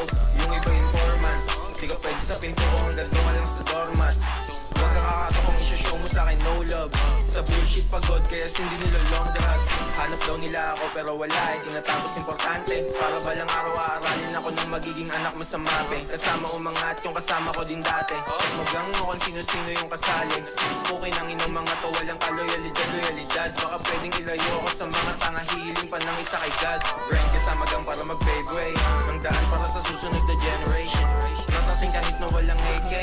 low, yung iba informant. Di ka pwede sa pinto ko hanggang doon ka lang sa doormat. Huwag kang kakatakong isya-show mo sa'kin no love. Sa bullshit pagod kaya hindi nila long drag. Hanap daw nila ako pero wala eh, tinatapos importante. Para balang araw aaralin ako ng magiging anak mo sa mape. Kasama umangat yung kasama ko din dati. Magang mo kung sino-sino yung kasali. Okay nang inong mga to walang kaloyalidad. Baka pwedeng ilayo ako sa mga tanga, hihiling pa ng isa kay God. Grind kasama gang para mag-pave way, ng daan para sa susunod na generation. Natating kahit na walang AK,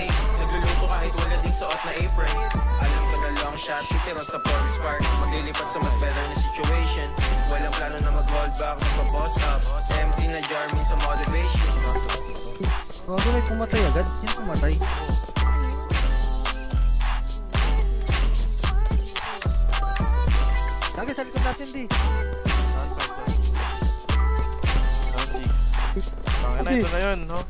nagluluto kahit wala ding suot na apron. Alam ko na long shot, titira sa Paul Spark. Maglilipat sa mas better na situation. Walang plano na mag-hold back, magpa-boss up. Empty na jar, sa motivation. Bago may pumatay agad, sino pumatay? Lagi sa likod natin di. Round 6. Baka na ito na yun, no?